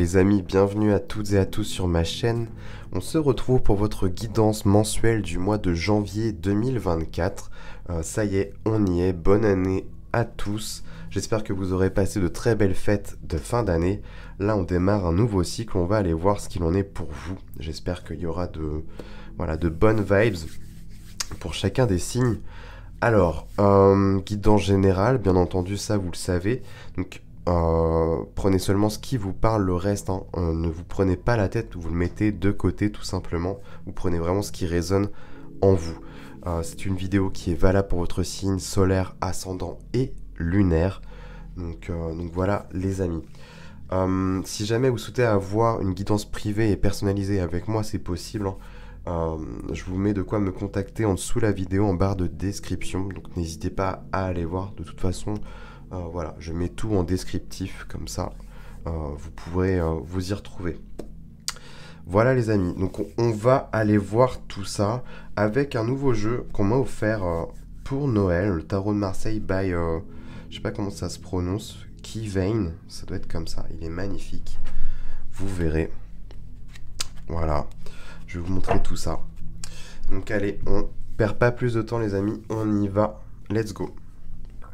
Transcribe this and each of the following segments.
Les amis, bienvenue à toutes et à tous sur ma chaîne. On se retrouve pour votre guidance mensuelle du mois de janvier 2024. Ça y est, on y est. Bonne année à tous. J'espère que vous aurez passé de très belles fêtes de fin d'année. Là, on démarre un nouveau cycle. On va aller voir ce qu'il en est pour vous. J'espère qu'il y aura de bonnes vibes pour chacun des signes. Alors, guidance générale, bien entendu, ça vous le savez. Donc, prenez seulement ce qui vous parle, le reste, ne vous prenez pas la tête, vous le mettez de côté tout simplement. Vous prenez vraiment ce qui résonne en vous. C'est une vidéo qui est valable pour votre signe solaire, ascendant et lunaire. Donc voilà les amis. Si jamais vous souhaitez avoir une guidance privée et personnalisée avec moi, c'est possible. Je vous mets de quoi me contacter en dessous la vidéo en barre de description. Donc n'hésitez pas à aller voir. De toute façon, voilà, je mets tout en descriptif comme ça. Vous pourrez vous y retrouver. Voilà les amis. Donc on va aller voir tout ça avec un nouveau jeu qu'on m'a offert pour Noël. Le tarot de Marseille by, je sais pas comment ça se prononce, Keyvein. Ça doit être comme ça. Il est magnifique. Vous verrez. Voilà. Je vais vous montrer tout ça. Donc allez, on perd pas plus de temps les amis, on y va. Let's go.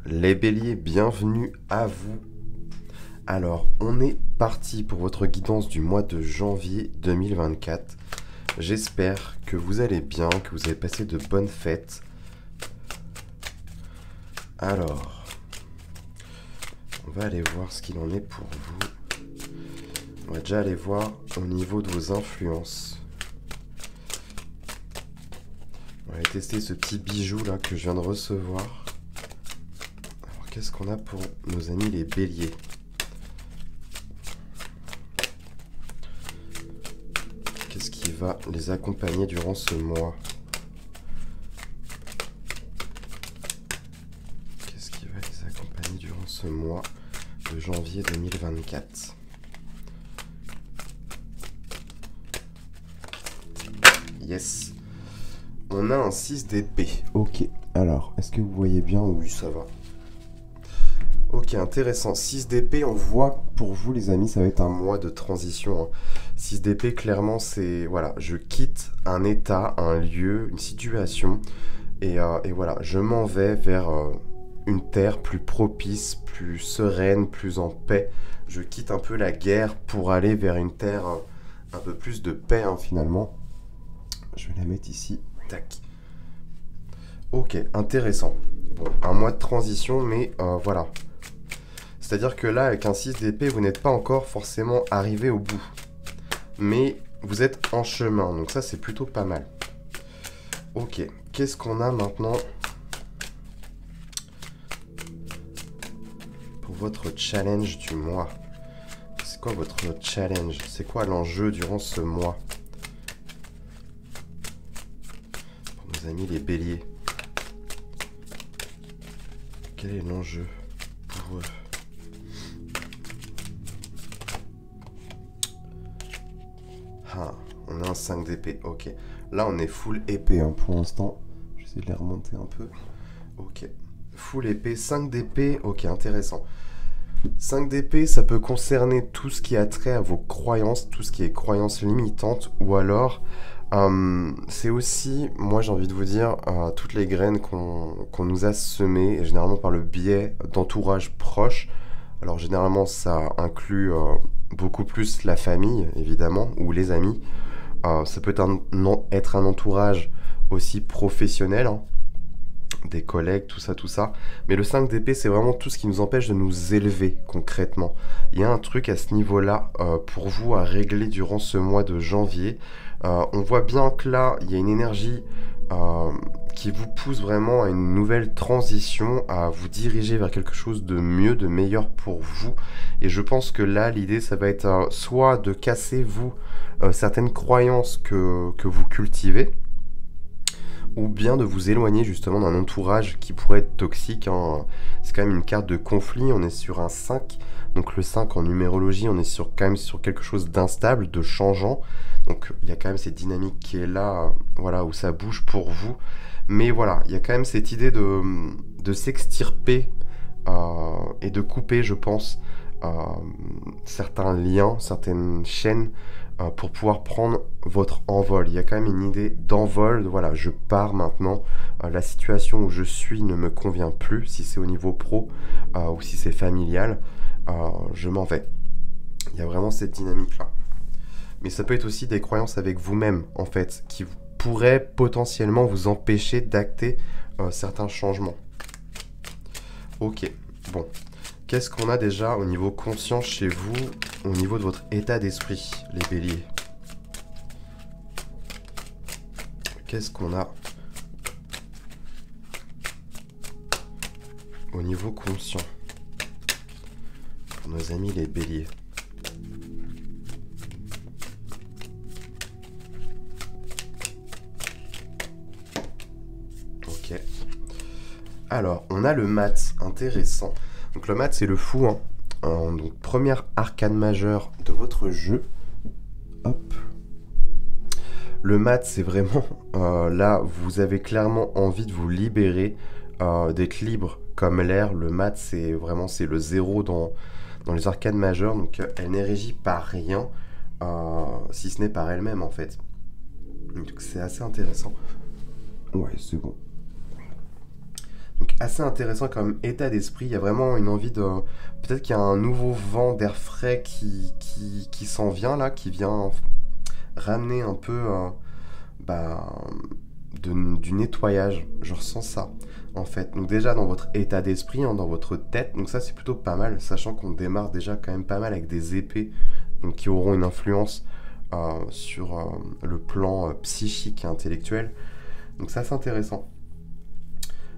Les béliers, bienvenue à vous. Alors, on est parti pour votre guidance du mois de janvier 2024. J'espère que vous allez bien, que vous avez passé de bonnes fêtes. Alors, on va aller voir ce qu'il en est pour vous. On va déjà aller voir au niveau de vos influences. On va aller tester ce petit bijou là que je viens de recevoir. Alors qu'est-ce qu'on a pour nos amis les béliers? Qu'est-ce qui va les accompagner durant ce mois? Qu'est-ce qui va les accompagner durant ce mois de janvier 2024? Yes. On a un 6 d'épée. Ok, alors, est-ce que vous voyez bien? Oui, ça va. Ok, intéressant. 6 d'épée, on voit pour vous, les amis, ça va être un mois de transition. 6 d'épée, clairement, c'est... Voilà, je quitte un état, un lieu, une situation. Et voilà, je m'en vais vers une terre plus propice, plus sereine, plus en paix. Je quitte un peu la guerre pour aller vers une terre un peu plus de paix, finalement. Je vais la mettre ici. Tac. Ok, intéressant. Bon, un mois de transition, mais voilà. C'est-à-dire que là, avec un 6 d'épée, vous n'êtes pas encore forcément arrivé au bout. Mais vous êtes en chemin, donc ça, c'est plutôt pas mal. Ok, qu'est-ce qu'on a maintenant pour votre challenge du mois? C'est quoi votre challenge? C'est quoi l'enjeu durant ce mois? Amis les béliers, quel est l'enjeu pour eux? On a un 5 d'épée, ok. Là on est full épée pour l'instant. J'essaie de les remonter un peu. Ok, full épée, 5 d'épée, ok, intéressant. 5 d'épée, ça peut concerner tout ce qui a trait à vos croyances, tout ce qui est croyances limitantes, ou alors c'est aussi, moi j'ai envie de vous dire, toutes les graines qu'on nous a semées, et généralement par le biais d'entourage proche. Alors généralement ça inclut beaucoup plus la famille, évidemment, ou les amis. Ça peut être un entourage aussi professionnel, des collègues, tout ça. Mais le 5 d'épée, c'est vraiment tout ce qui nous empêche de nous élever concrètement. Il y a un truc à ce niveau-là pour vous à régler durant ce mois de janvier. On voit bien que là, il y a une énergie qui vous pousse vraiment à une nouvelle transition, à vous diriger vers quelque chose de mieux, de meilleur pour vous. Et je pense que là, l'idée, ça va être soit de casser, vous, certaines croyances que vous cultivez, ou bien de vous éloigner justement d'un entourage qui pourrait être toxique. C'est quand même une carte de conflit, on est sur un 5, donc le 5 en numérologie, on est quand même sur quelque chose d'instable, de changeant, donc il y a quand même cette dynamique qui est là, voilà, où ça bouge pour vous, mais voilà, il y a quand même cette idée de s'extirper et de couper, je pense, certains liens, certaines chaînes pour pouvoir prendre votre envol. Il y a quand même une idée d'envol, voilà, je pars maintenant, la situation où je suis ne me convient plus, si c'est au niveau pro ou si c'est familial, je m'en vais. Il y a vraiment cette dynamique-là. Mais ça peut être aussi des croyances avec vous-même, en fait, qui pourraient potentiellement vous empêcher d'acter certains changements. Ok, bon. Qu'est-ce qu'on a déjà au niveau conscient chez vous, au niveau de votre état d'esprit, les béliers? Qu'est-ce qu'on a au niveau conscient pour nos amis les béliers? Ok. Alors, on a le mat, intéressant. Donc le mat, c'est le fou, hein. Donc première arcane majeure de votre jeu. Hop. Le mat, c'est vraiment... là, vous avez clairement envie de vous libérer, d'être libre comme l'air. Le mat, c'est vraiment c'est le zéro dans les arcanes majeures. Donc elle n'est régie par rien, si ce n'est par elle-même, en fait. Donc c'est assez intéressant. Ouais, c'est bon. Donc assez intéressant comme état d'esprit, il y a vraiment une envie de... Peut-être qu'il y a un nouveau vent d'air frais qui s'en vient là, qui vient ramener un peu du nettoyage. Je ressens ça en fait. Donc déjà dans votre état d'esprit, hein, dans votre tête, donc ça c'est plutôt pas mal, sachant qu'on démarre déjà quand même pas mal avec des épées donc, qui auront une influence sur le plan psychique et intellectuel. Donc ça c'est intéressant.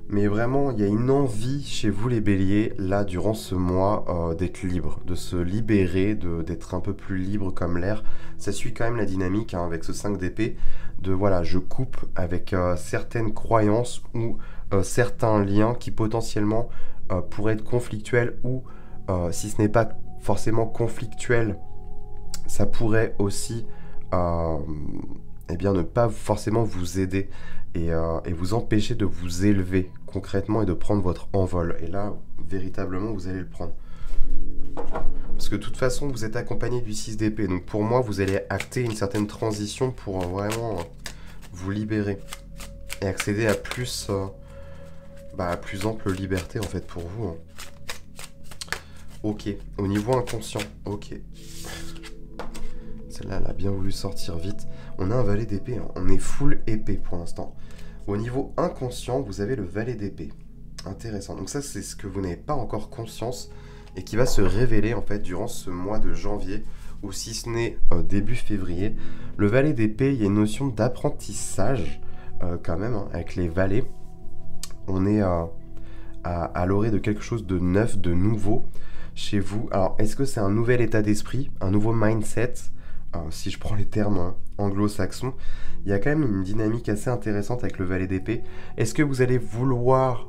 Mais vraiment, il y a une envie chez vous les béliers, là, durant ce mois, d'être libre, de se libérer, d'être un peu plus libre comme l'air. Ça suit quand même la dynamique, hein, avec ce 5 d'épée, de voilà, je coupe avec certaines croyances ou certains liens qui potentiellement pourraient être conflictuels ou, si ce n'est pas forcément conflictuel, ça pourrait aussi eh bien, ne pas forcément vous aider et vous empêcher de vous élever concrètement et de prendre votre envol. Et là, véritablement, vous allez le prendre. Parce que de toute façon, vous êtes accompagné du 6 d'épée. Donc pour moi, vous allez acter une certaine transition pour vraiment vous libérer. Et accéder à plus ample liberté, en fait, pour vous. Hein. Ok, au niveau inconscient. Ok. Celle-là, elle a bien voulu sortir vite. On a un valet d'épée, hein. On est full épée pour l'instant. Au niveau inconscient, vous avez le valet d'épée. Intéressant. Donc ça, c'est ce que vous n'avez pas encore conscience et qui va se révéler en fait durant ce mois de janvier ou si ce n'est début février. Le valet d'épée, il y a une notion d'apprentissage quand même, hein, avec les valets. On est à l'orée de quelque chose de neuf, de nouveau chez vous. Alors, est-ce que c'est un nouvel état d'esprit, un nouveau mindset? Si je prends les termes anglo-saxons, il y a quand même une dynamique assez intéressante avec le valet d'épée. Est-ce que vous allez vouloir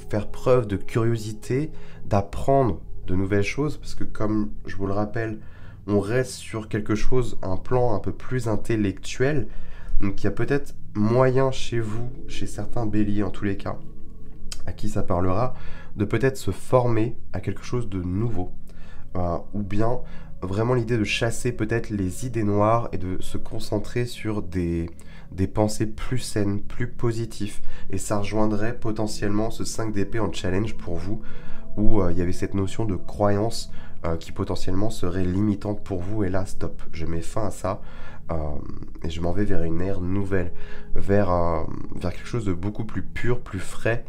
faire preuve de curiosité, d'apprendre de nouvelles choses? Parce que comme je vous le rappelle, on reste sur quelque chose, un plan un peu plus intellectuel. Donc il y a peut-être moyen chez vous, chez certains béliers en tous les cas, à qui ça parlera, de peut-être se former à quelque chose de nouveau. Ou bien vraiment l'idée de chasser peut-être les idées noires et de se concentrer sur des pensées plus saines, plus positives. Et ça rejoindrait potentiellement ce 5 d'épée en challenge pour vous, où il y avait cette notion de croyance qui potentiellement serait limitante pour vous. Et là, stop, je mets fin à ça et je m'en vais vers une ère nouvelle, vers quelque chose de beaucoup plus pur, plus frais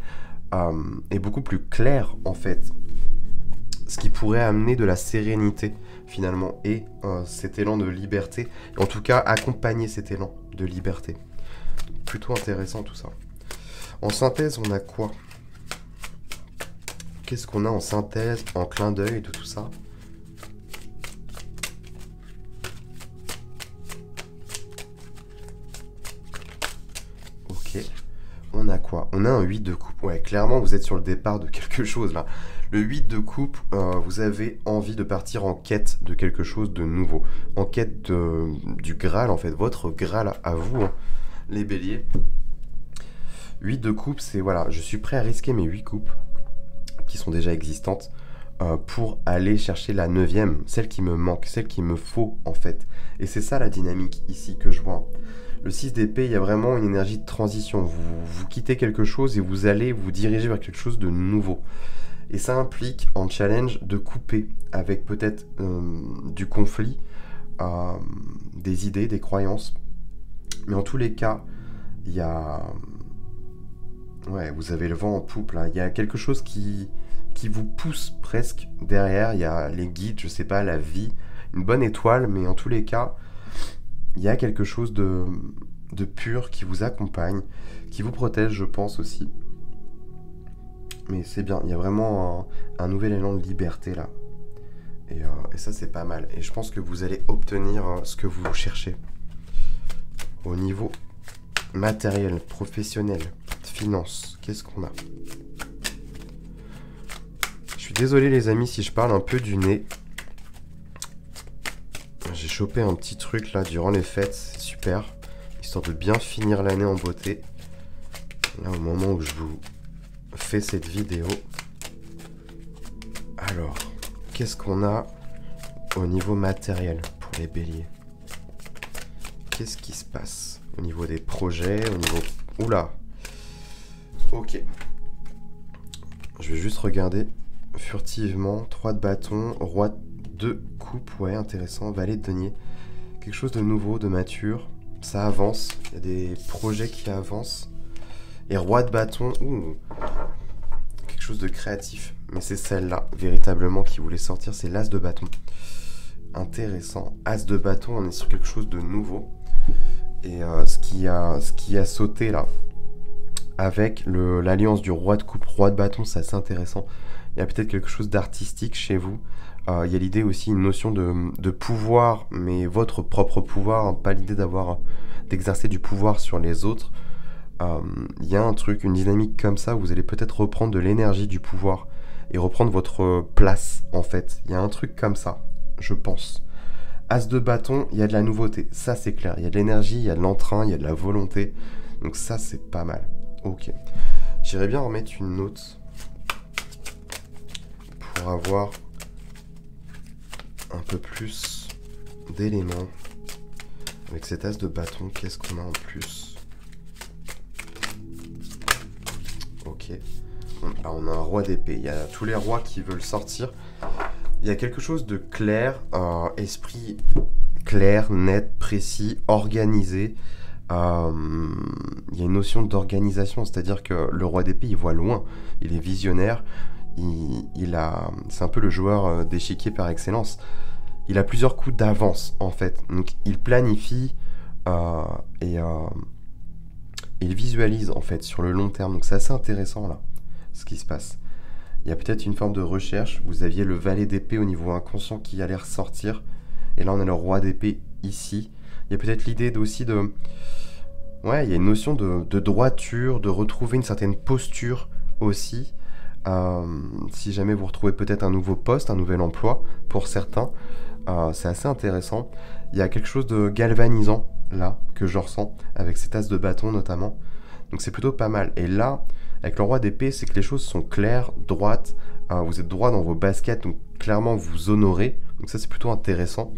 et beaucoup plus clair en fait. Ce qui pourrait amener de la sérénité finalement et cet élan de liberté, en tout cas accompagner cet élan de liberté. Plutôt intéressant tout ça. En synthèse, on a quoi? Qu'est-ce qu'on a en synthèse, en clin d'œil de tout ça? Ok, on a quoi? On a un 8 de coupe. Ouais, clairement vous êtes sur le départ de quelque chose là. Le 8 de coupe, vous avez envie de partir en quête de quelque chose de nouveau. En quête du Graal, en fait, votre Graal à vous, hein, les béliers. 8 de coupe, c'est voilà, je suis prêt à risquer mes 8 coupes, qui sont déjà existantes, pour aller chercher la 9e, celle qui me manque, celle qu'il me faut en fait. Et c'est ça la dynamique ici que je vois. Le 6 d'épée, il y a vraiment une énergie de transition. Vous quittez quelque chose et vous allez vous diriger vers quelque chose de nouveau. Et ça implique en challenge de couper avec peut-être du conflit, des idées, des croyances. Mais en tous les cas, il y a... Ouais, vous avez le vent en poupe là. Il y a quelque chose qui vous pousse presque derrière. Il y a les guides, je sais pas, la vie, une bonne étoile, mais en tous les cas, il y a quelque chose de pur qui vous accompagne, qui vous protège, je pense aussi. Mais c'est bien, il y a vraiment un nouvel élan de liberté là. Et ça, c'est pas mal. Et je pense que vous allez obtenir ce que vous cherchez. Au niveau matériel, professionnel, finance, qu'est-ce qu'on a ? Je suis désolé les amis si je parle un peu du nez. J'ai chopé un petit truc là durant les fêtes, c'est super. Histoire de bien finir l'année en beauté. Là au moment où je vous fais cette vidéo. Alors, qu'est-ce qu'on a au niveau matériel pour les béliers ? Qu'est-ce qui se passe au niveau des projets, au niveau... Oula. Ok. Je vais juste regarder furtivement. 3 de bâton, roi de coupe, ouais, intéressant. Valet de denier. Quelque chose de nouveau, de mature. Ça avance. Il y a des projets qui avancent. Et roi de bâton, ouh. Quelque chose de créatif. Mais c'est celle-là, véritablement, qui voulait sortir. C'est l'as de bâton. Intéressant. As de bâton, on est sur quelque chose de nouveau. Et ce qui a sauté là, avec l'alliance du roi de coupe, roi de bâton, c'est assez intéressant. Il y a peut-être quelque chose d'artistique chez vous. Il y a l'idée aussi, une notion de pouvoir, mais votre propre pouvoir, hein, pas l'idée d'exercer du pouvoir sur les autres. Il y a un truc, une dynamique comme ça, où vous allez peut-être reprendre de l'énergie du pouvoir et reprendre votre place, en fait. Il y a un truc comme ça, je pense. As de bâton, il y a de la nouveauté, ça c'est clair. Il y a de l'énergie, il y a de l'entrain, il y a de la volonté. Donc ça c'est pas mal. Ok. J'irais bien remettre une note pour avoir un peu plus d'éléments. Avec cet as de bâton, qu'est-ce qu'on a en plus ? Ok. On a un roi d'épée. Il y a tous les rois qui veulent sortir. Il y a quelque chose de clair, esprit clair, net, précis, organisé. Il y a une notion d'organisation, c'est-à-dire que le roi d'épée, il voit loin, il est visionnaire, c'est un peu le joueur d'échiquier par excellence. Il a plusieurs coups d'avance, en fait. Donc, il planifie et il visualise, en fait, sur le long terme. Donc, c'est assez intéressant, là, ce qui se passe. Il y a peut-être une forme de recherche. Vous aviez le valet d'épée au niveau inconscient qui allait ressortir. Et là, on a le roi d'épée ici. Il y a peut-être l'idée aussi de... Ouais, il y a une notion de droiture, de retrouver une certaine posture aussi. Si jamais vous retrouvez peut-être un nouveau poste, un nouvel emploi, pour certains, c'est assez intéressant. Il y a quelque chose de galvanisant, là, que je ressens, avec cet as de bâton notamment. Donc c'est plutôt pas mal. Et là... Avec le roi d'épée, c'est que les choses sont claires, droites, vous êtes droit dans vos baskets, donc clairement vous honorez, donc ça c'est plutôt intéressant.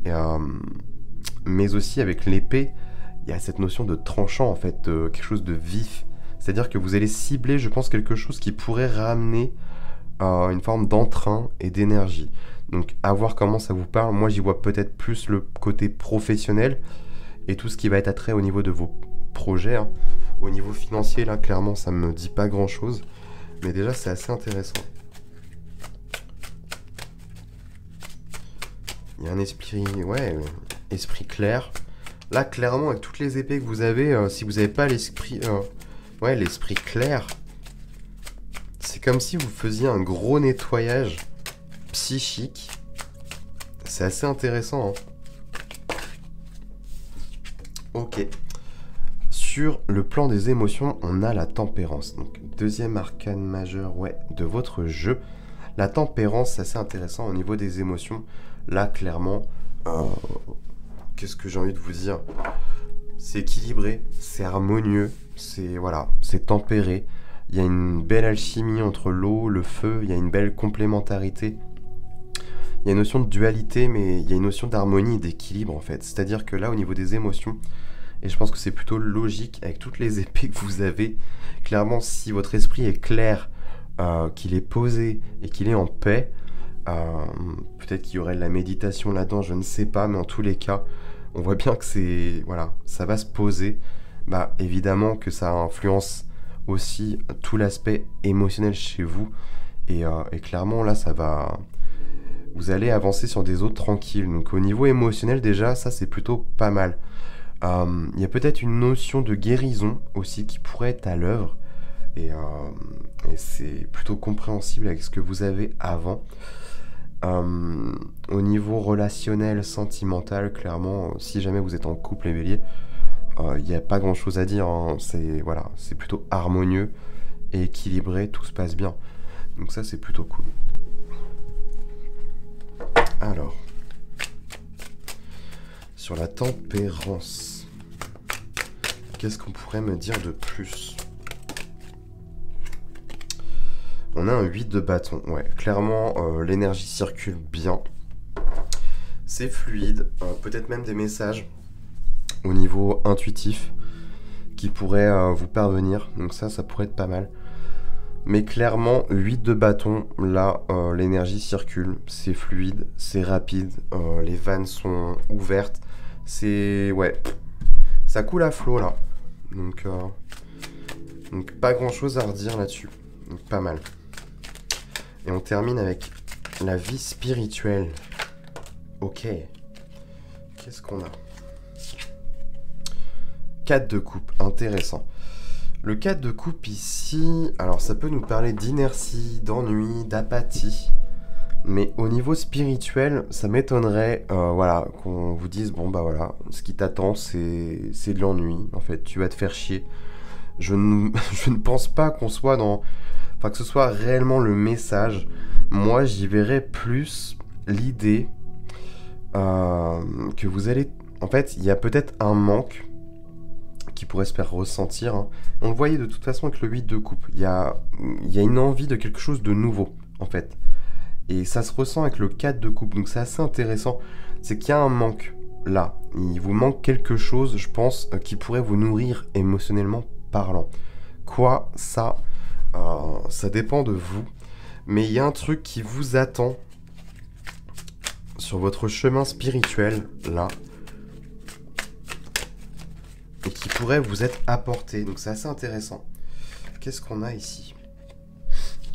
Et, mais aussi avec l'épée, il y a cette notion de tranchant en fait, quelque chose de vif. C'est-à-dire que vous allez cibler, je pense, quelque chose qui pourrait ramener une forme d'entrain et d'énergie. Donc à voir comment ça vous parle, moi j'y vois peut-être plus le côté professionnel et tout ce qui va être attrait au niveau de vos projets, hein. Au niveau financier, là, clairement, ça me dit pas grand-chose. Mais déjà, c'est assez intéressant. Il y a un esprit... Ouais, esprit clair. Là, clairement, avec toutes les épées que vous avez, si vous n'avez pas l'esprit... ouais, l'esprit clair, c'est comme si vous faisiez un gros nettoyage psychique. C'est assez intéressant, hein. Ok. Sur le plan des émotions, on a la tempérance. Donc, deuxième arcane majeur, ouais, de votre jeu. La tempérance, c'est assez intéressant au niveau des émotions. Là, clairement, qu'est-ce que j'ai envie de vous dire ? C'est équilibré, c'est harmonieux, c'est voilà, c'est tempéré. Il y a une belle alchimie entre l'eau, le feu, il y a une belle complémentarité. Il y a une notion de dualité, mais il y a une notion d'harmonie et d'équilibre en fait. C'est-à-dire que là, au niveau des émotions, et je pense que c'est plutôt logique avec toutes les épées que vous avez, clairement, si votre esprit est clair, qu'il est posé et qu'il est en paix, peut-être qu'il y aurait de la méditation là-dedans, je ne sais pas, mais en tous les cas, on voit bien que c'est, voilà, ça va se poser. Bah, évidemment que ça influence aussi tout l'aspect émotionnel chez vous, et clairement, là, ça va... Vous allez avancer sur des eaux tranquilles. Donc au niveau émotionnel, déjà, ça, c'est plutôt pas mal. Il y a peut-être une notion de guérison aussi qui pourrait être à l'œuvre. Et c'est plutôt compréhensible avec ce que vous avez avant. Au niveau relationnel, sentimental, clairement, si jamais vous êtes en couple, les béliers, il n'y a pas grand chose à dire, hein. Voilà, c'est plutôt harmonieux et équilibré, tout se passe bien. Donc ça, c'est plutôt cool. Alors, sur la tempérance, qu'est-ce qu'on pourrait me dire de plus? On a un 8 de bâton, ouais, clairement, l'énergie circule bien. C'est fluide, peut-être même des messages au niveau intuitif qui pourraient vous parvenir, donc ça pourrait être pas mal. Mais clairement, 8 de bâton, là, l'énergie circule, c'est fluide, c'est rapide, les vannes sont ouvertes, c'est... ouais, ça coule à flot, là. Donc pas grand-chose à redire là-dessus, donc pas mal. Et on termine avec la vie spirituelle. Ok, qu'est-ce qu'on a? 4 de coupe, intéressant. Le 4 de coupe ici, alors ça peut nous parler d'inertie, d'ennui, d'apathie. Mais au niveau spirituel, ça m'étonnerait voilà, qu'on vous dise, bon bah voilà, ce qui t'attend c'est de l'ennui, en fait, tu vas te faire chier. Je ne pense pas qu'on soit dans... Enfin, que ce soit réellement le message. Moi, j'y verrais plus l'idée que vous allez... En fait, il y a peut-être un manque qui pourrait se faire ressentir, hein. On le voyait de toute façon avec le 8 de coupe. Il y a une envie de quelque chose de nouveau, en fait. Et ça se ressent avec le 4 de coupe. Donc c'est assez intéressant. C'est qu'il y a un manque là. Il vous manque quelque chose, je pense, qui pourrait vous nourrir émotionnellement parlant. Quoi, ça dépend de vous. Mais il y a un truc qui vous attend sur votre chemin spirituel, là. Et qui pourrait vous être apporté. Donc c'est assez intéressant. Qu'est-ce qu'on a ici?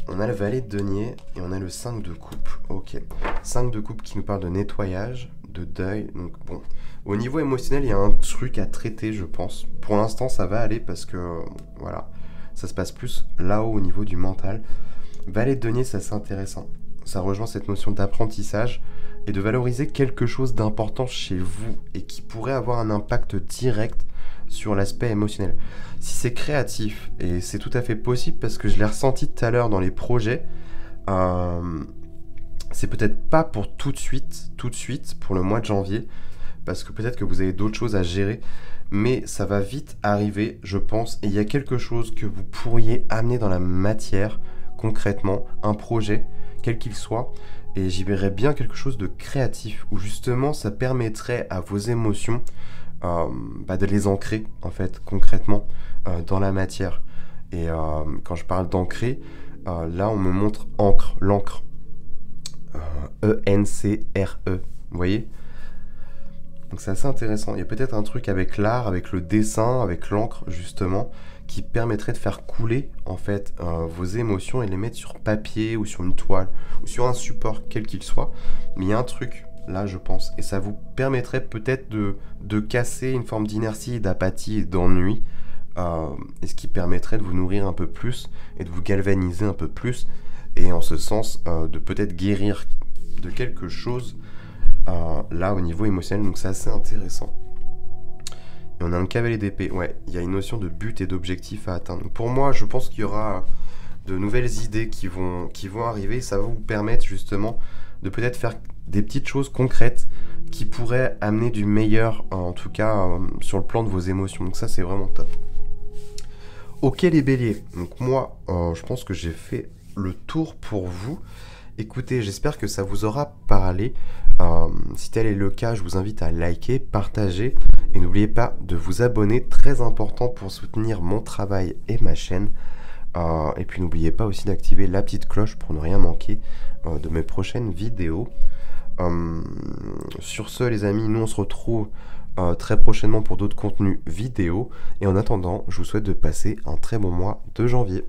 On a le valet de denier et on a le 5 de coupe. Ok. 5 de coupe qui nous parle de nettoyage, de deuil. Donc bon, au niveau émotionnel, il y a un truc à traiter, je pense. Pour l'instant, ça va aller parce que, voilà, ça se passe plus là-haut au niveau du mental. Valet de denier, c'est assez intéressant. Ça rejoint cette notion d'apprentissage et de valoriser quelque chose d'important chez vous et qui pourrait avoir un impact direct sur l'aspect émotionnel. Si c'est créatif, et c'est tout à fait possible parce que je l'ai ressenti tout à l'heure dans les projets, c'est peut-être pas pour tout de suite, pour le mois de janvier, parce que peut-être que vous avez d'autres choses à gérer, mais ça va vite arriver, je pense, et il y a quelque chose que vous pourriez amener dans la matière, concrètement, un projet, quel qu'il soit, et j'y verrais bien quelque chose de créatif, où justement ça permettrait à vos émotions de les ancrer, en fait, concrètement, dans la matière. Et quand je parle d'ancrer, là on me montre encre, l'encre. E-N-C-R-E, vous voyez? Donc c'est assez intéressant. Il y a peut-être un truc avec l'art, avec le dessin, avec l'encre, justement, qui permettrait de faire couler, en fait, vos émotions et les mettre sur papier ou sur une toile ou sur un support, quel qu'il soit. Mais il y a un truc là, je pense, et ça vous permettrait peut-être de casser une forme d'inertie, d'apathie et d'ennui, et ce qui permettrait de vous nourrir un peu plus et de vous galvaniser un peu plus, et en ce sens de peut-être guérir de quelque chose là au niveau émotionnel. Donc c'est assez intéressant. Et on a un cavalier d'épée, ouais, il y a une notion de but et d'objectif à atteindre. Donc pour moi, je pense qu'il y aura de nouvelles idées qui vont arriver, et ça va vous permettre justement de peut-être faire des petites choses concrètes qui pourraient amener du meilleur, en tout cas sur le plan de vos émotions. Donc ça, c'est vraiment top. Ok les béliers, donc moi je pense que j'ai fait le tour pour vous. Écoutez, j'espère que ça vous aura parlé. Si tel est le cas, je vous invite à liker, partager et n'oubliez pas de vous abonner, très important pour soutenir mon travail et ma chaîne. Et puis n'oubliez pas aussi d'activer la petite cloche pour ne rien manquer de mes prochaines vidéos. Sur ce les amis, nous on se retrouve très prochainement pour d'autres contenus vidéo. Et en attendant, je vous souhaite de passer un très bon mois de janvier.